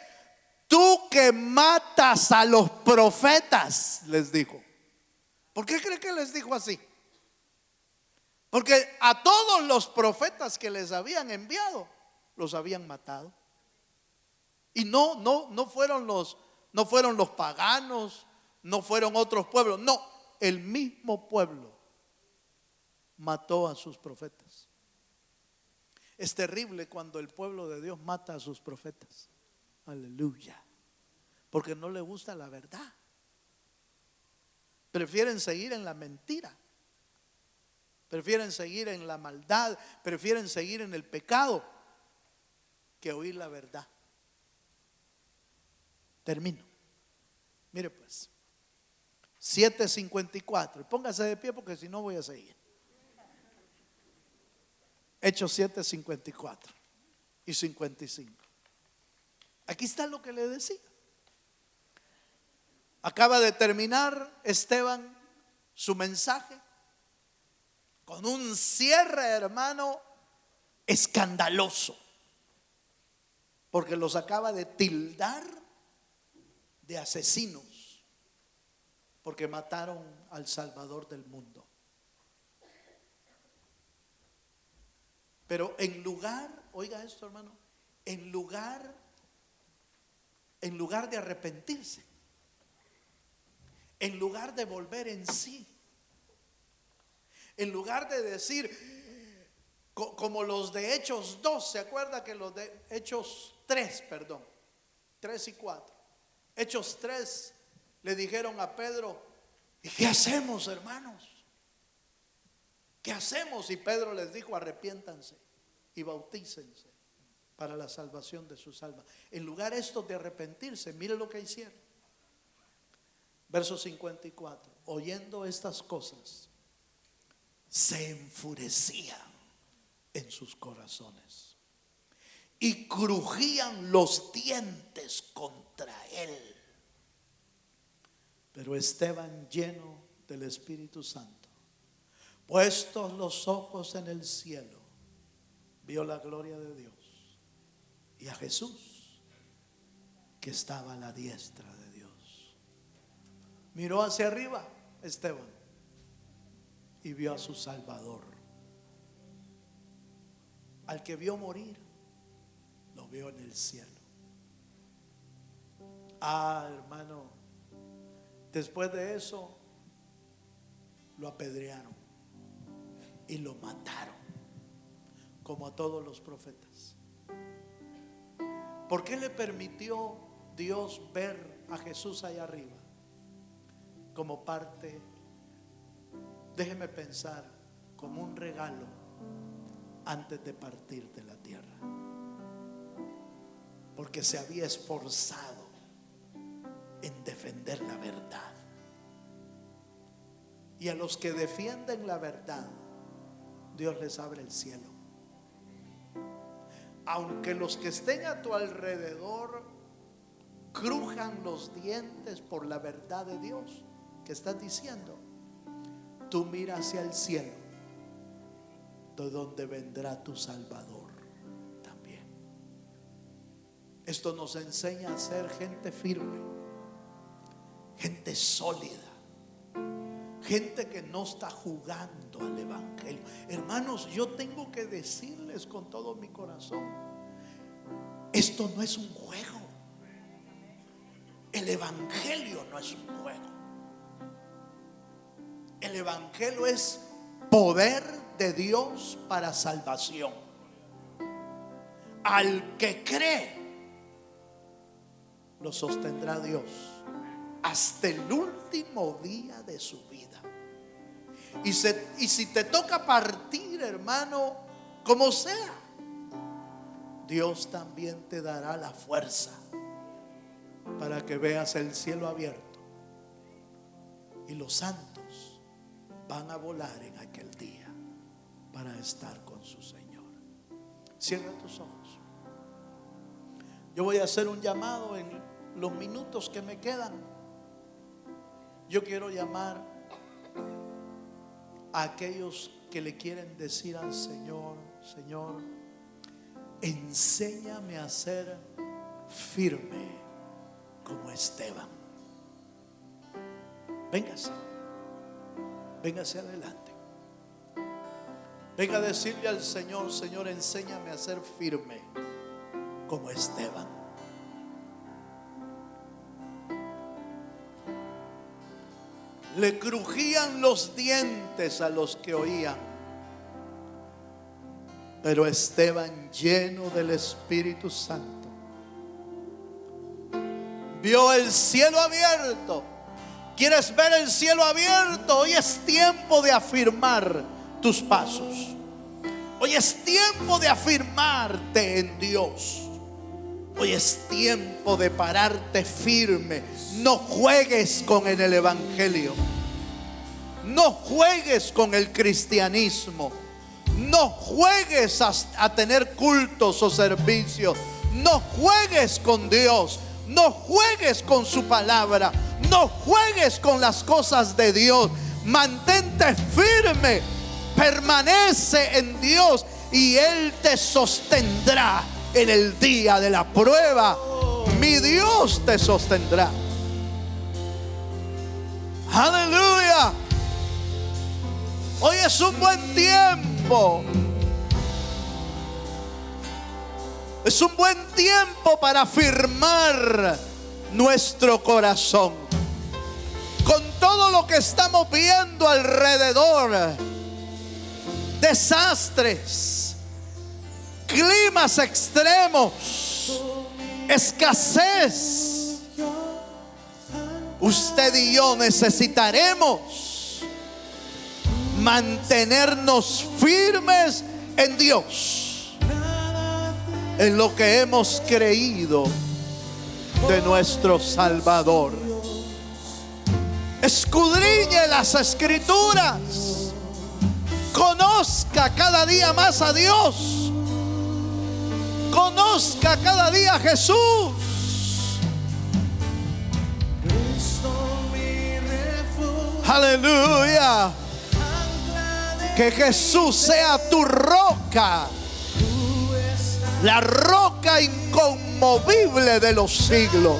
tú que matas a los profetas, les dijo. ¿Por qué cree que les dijo así? Porque a todos los profetas que les habían enviado los habían matado. Y no fueron los paganos, no fueron otros pueblos, no, el mismo pueblo mató a sus profetas. Es terrible cuando el pueblo de Dios mata a sus profetas. Aleluya. Porque no le gusta la verdad. Prefieren seguir en la mentira. Prefieren seguir en la maldad. Prefieren seguir en el pecado que oír la verdad. Termino. Mire pues, 7:54. Póngase de pie porque si no voy a seguir. Hechos 7:54 y 55. Aquí está lo que le decía. Acaba de terminar Esteban su mensaje con un cierre, hermano, escandaloso, porque los acaba de tildar de asesinos, porque mataron al Salvador del mundo. Pero en lugar, oiga esto, hermano, en lugar de arrepentirse, en lugar de volver en sí, en lugar de decir como los de Hechos 2, ¿se acuerda que los de Hechos 3, 3 y 4? Hechos 3 le dijeron a Pedro: ¿y qué hacemos, hermanos? ¿Qué hacemos? Y Pedro les dijo: arrepiéntanse y bautícense para la salvación de sus almas. En lugar esto de arrepentirse, mire lo que hicieron. Verso 54. Oyendo estas cosas, se enfurecían en sus corazones y crujían los dientes contra él. Pero Esteban, lleno del Espíritu Santo, puestos los ojos en el cielo, vio la gloria de Dios y a Jesús que estaba a la diestra de Dios. Miró hacia arriba Esteban y vio a su Salvador. Al que vio morir, lo vio en el cielo. Hermano, después de eso lo apedrearon y lo mataron, como a todos los profetas. ¿Por qué le permitió Dios ver a Jesús allá arriba? Como parte, déjeme pensar, como un regalo antes de partir de la tierra, porque se había esforzado en defender la verdad. Y a los que defienden la verdad, Dios les abre el cielo. Aunque los que estén a tu alrededor crujan los dientes por la verdad de Dios que estás diciendo, tú mira hacia el cielo, de donde vendrá tu Salvador también. Esto nos enseña a ser gente firme, gente sólida, gente que no está jugando al evangelio. Hermanos, yo tengo que decirles con todo mi corazón, esto no es un juego. El evangelio no es un juego. El evangelio es poder de Dios para salvación. Al que cree, lo sostendrá Dios hasta el último día de su vida. Y si te toca partir, hermano, como sea, Dios también te dará la fuerza para que veas el cielo abierto y los santos van a volar en aquel día para estar con su Señor. Cierra tus ojos. Yo voy a hacer un llamado en los minutos que me quedan. Yo quiero llamar a aquellos que le quieren decir al Señor: Señor, enséñame a ser firme como Esteban. Véngase adelante. Venga a decirle al Señor: Señor, enséñame a ser firme como Esteban. Le crujían los dientes a los que oían, pero Esteban, lleno del Espíritu Santo, vio el cielo abierto. ¿Quieres ver el cielo abierto? Hoy es tiempo de afirmar tus pasos. Hoy es tiempo de afirmarte en Dios. Hoy es tiempo de pararte firme. No juegues con el evangelio. No juegues con el cristianismo. No juegues a tener cultos o servicios. No juegues con Dios. No juegues con su palabra. No juegues con las cosas de Dios. Mantente firme. Permanece en Dios y Él te sostendrá en el día de la prueba. Mi Dios te sostendrá. Aleluya. Hoy es un buen tiempo. Es un buen tiempo para afirmar nuestro corazón. Con todo lo que estamos viendo alrededor, desastres, climas extremos, escasez, usted y yo necesitaremos mantenernos firmes en Dios, en lo que hemos creído de nuestro Salvador. Escudriñe las Escrituras. Conozca cada día más a Dios. Conozca cada día a Jesús. Aleluya. Que Jesús sea tu roca, la roca inconmovible de los siglos.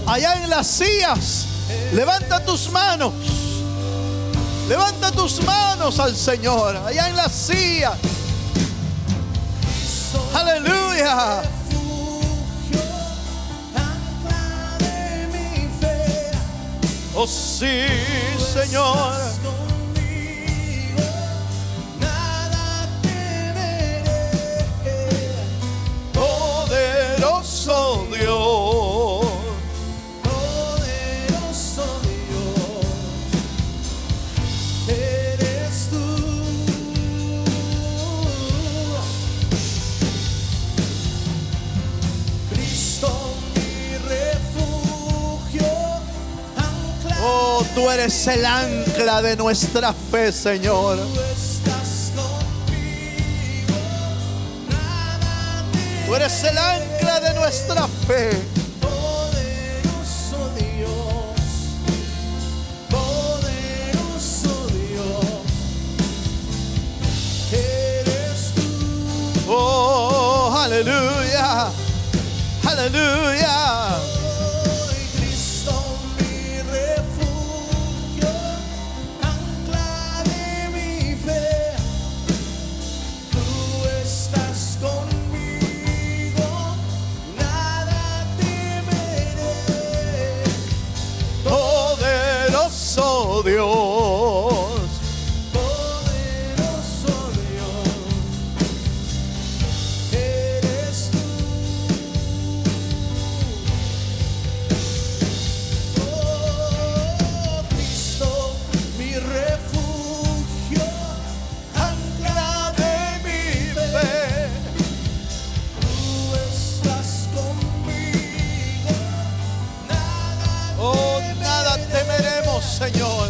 Allá en las sillas, levanta tus manos. Levanta tus manos al Señor. Allá en las sillas. Aleluya. Oh sí, Señor. Poderoso Dios. Poderoso Dios. Eres tú. Cristo mi refugio. Oh, tú eres el ancla de nuestra fe, Señor. Tú eres el ancla de nuestra fe. Poderoso Dios, poderoso Dios, Aleluya. Cristo mi refugio, ancla de mi fe. Tú estás conmigo, nada temeré. Poderoso Dios. Poderoso Dios, eres tú. Oh, Cristo, mi refugio, ancla de mi fe. Tú estás conmigo, nada Oh, nada temeremos, Señor.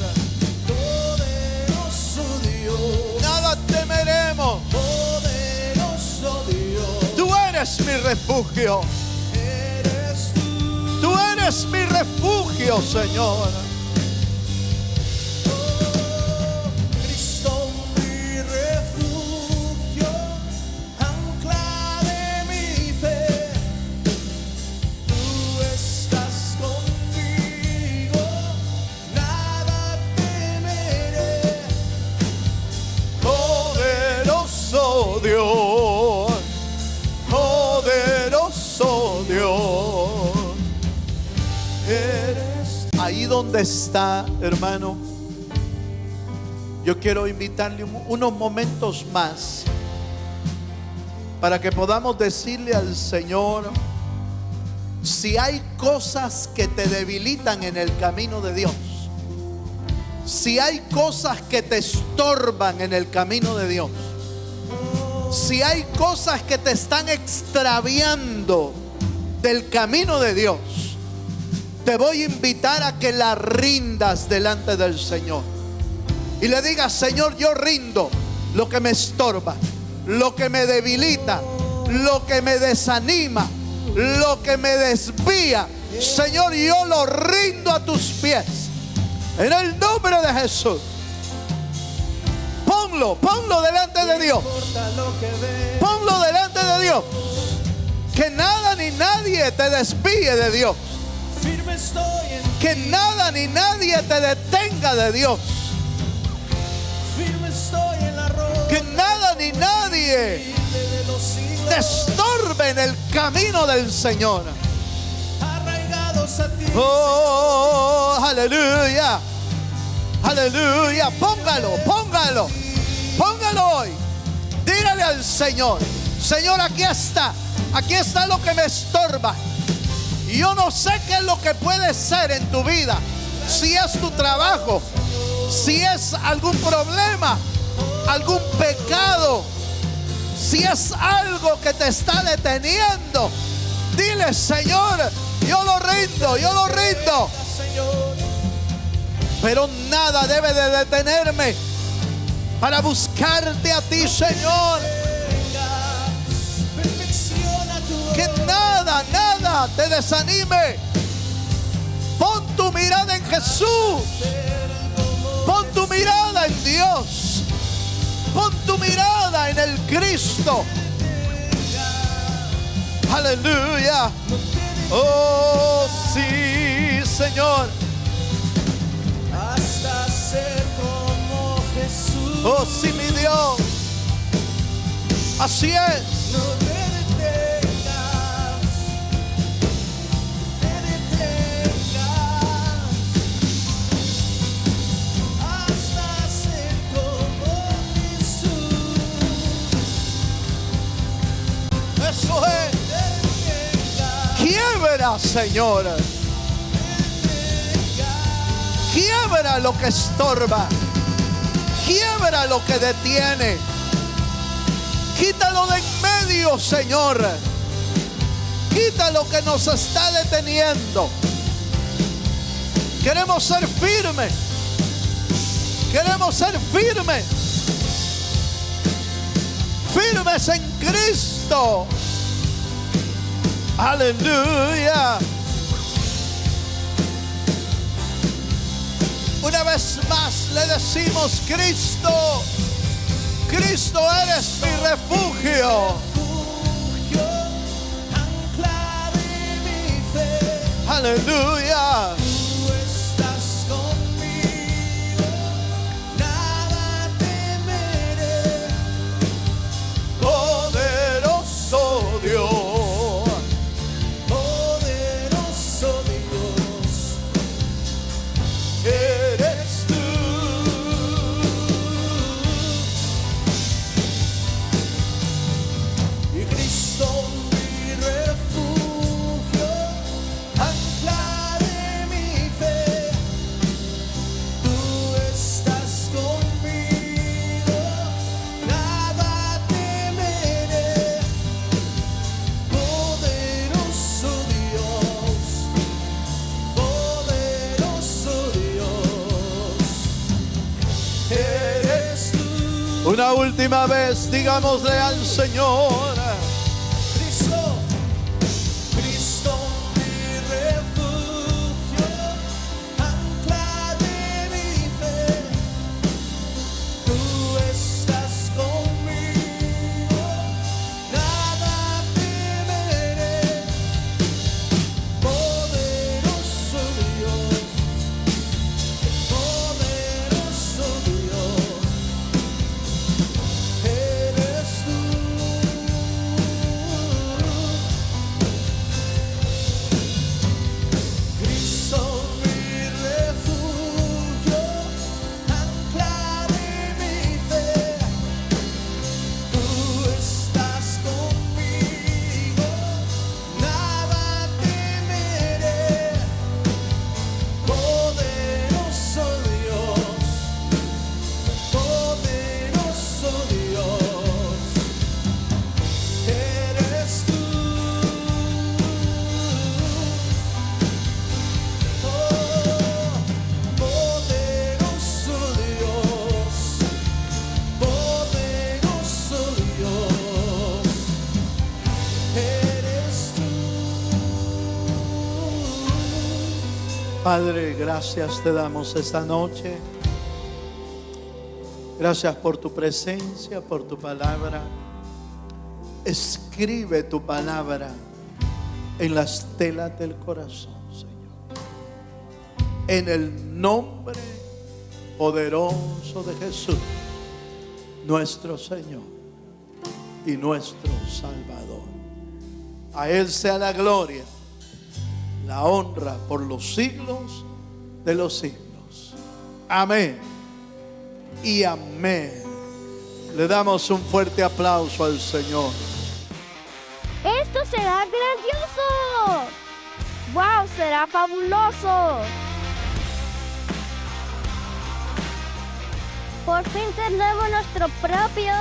poderoso Dios, Nada temeremos. poderoso Dios, Tú eres mi refugio. eres tú. Tú eres mi refugio, Señor. Cristo mi refugio, ancla de mi fe. Tú estás conmigo, nada temeré. Poderoso Dios. Poderoso Dios. Eres ahí donde está, hermano. Yo quiero invitarle unos momentos más para que podamos decirle al Señor, si hay cosas que te debilitan en el camino de Dios, si hay cosas que te estorban en el camino de Dios, si hay cosas que te están extraviando del camino de Dios, te voy a invitar a que la rindas delante del Señor y le digas: Señor, yo rindo lo que me estorba, lo que me debilita, lo que me desanima, lo que me desvía. Señor, yo lo rindo a tus pies en el nombre de Jesús. Ponlo delante de Dios. Importa lo que ve, Ponlo delante de Dios. Que nada ni nadie te desvíe de Dios. firme estoy en Que nada ni nadie te detenga de Dios. firme estoy en la roca. Que nada ni nadie De los siglos, te estorbe en el camino del Señor. arraigados a ti. Oh, aleluya. Aleluya. Póngalo hoy. Dígale al Señor: Señor, aquí está lo que me estorba. Y yo no sé qué es lo que puede ser en tu vida. Si es tu trabajo, si es algún problema, algún pecado, si es algo que te está deteniendo, dile: Señor, yo lo rindo. Señor, Pero nada debe de detenerme para buscarte a ti, Señor. perfecciona tu Que nada te desanime. Pon tu mirada en Jesús. Pon tu mirada en Dios. Pon tu mirada en el Cristo. Aleluya. Oh, sí, Señor. hasta ser como Jesús. Oh, sí, mi Dios. Así es. No te detengas, hasta ser como Jesús. Eso es. Quiebra, Señor. Quiebra lo que estorba. Quiebra lo que detiene. Quítalo de en medio, Señor. Quita lo que nos está deteniendo. Queremos ser firmes. Queremos ser firmes. Firmes en Cristo. Aleluya. Una vez más le decimos: Cristo, Cristo eres mi refugio. Ancla de Aleluya. Tú estás conmigo, nada temeré. Poderoso Dios. Poderoso Dios, Eres tú. y Cristo mi refugio, ancla de mi fe. Tú estás conmigo, nada temeré. Poderoso Dios, eres tú. Una última vez, digámosle al Señor. Cristo, Cristo mi refugio, ancla de mi fe. Tú estás conmigo, nada temeré. Poderoso Dios, eres tú. Cristo mi refugio, ancla de mi fe. Tú estás conmigo, nada temeré. Poderoso Dios, eres tú. Poderoso Dios, eres tú. Padre, gracias te damos esta noche. Gracias por tu presencia, por tu palabra. Escribe tu palabra en las telas del corazón, Señor. En el nombre poderoso de Jesús, nuestro Señor y nuestro Salvador. A Él sea la gloria, la honra por los siglos de los siglos. Amén y amén. Le damos un fuerte aplauso al Señor. ¡Esto será grandioso! ¡Wow! ¡Será fabuloso! Por fin tenemos nuestro propio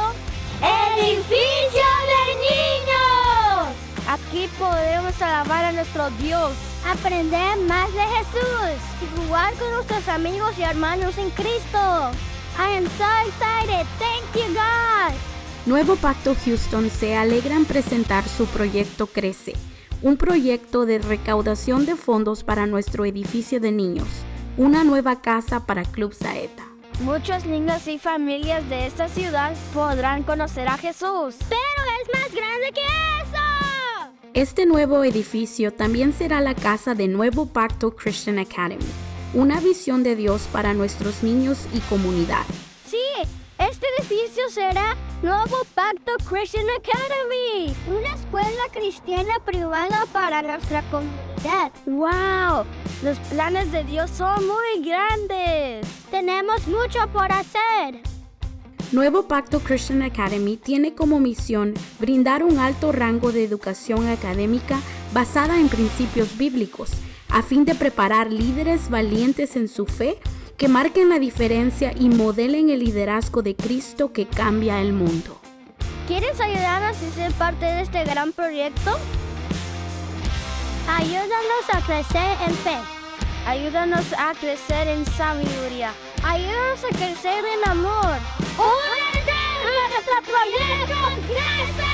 edificio de niños. Aquí podremos alabar a nuestro Dios, aprender más de Jesús y jugar con nuestros amigos y hermanos en Cristo. I am so excited. Thank you, God. Nuevo Pacto Houston se alegra en presentar su proyecto Crece, un proyecto de recaudación de fondos para nuestro edificio de niños, una nueva casa para Club Saeta. Muchos niños y familias de esta ciudad podrán conocer a Jesús. ¡Pero es más grande que eso! Este nuevo edificio también será la casa de Nuevo Pacto Christian Academy, una visión de Dios para nuestros niños y comunidad. Sí, este edificio será Nuevo Pacto Christian Academy, una escuela cristiana privada para nuestra comunidad. ¡Wow! Los planes de Dios son muy grandes. Tenemos mucho por hacer. Nuevo Pacto Christian Academy tiene como misión brindar un alto rango de educación académica basada en principios bíblicos, a fin de preparar líderes valientes en su fe que marquen la diferencia y modelen el liderazgo de Cristo que cambia el mundo. ¿Quieres ayudarnos a ser parte de este gran proyecto? Ayúdanos a crecer en fe. Ayúdanos a crecer en sabiduría. Ayúdanos a crecer en amor. ¡Únete a nuestro proyecto Crece!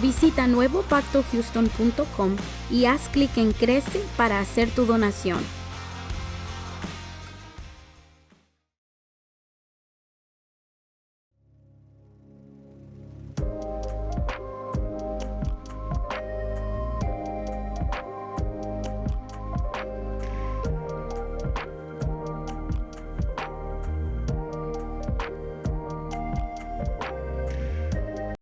Visita nuevopactohouston.com y haz clic en Crece para hacer tu donación.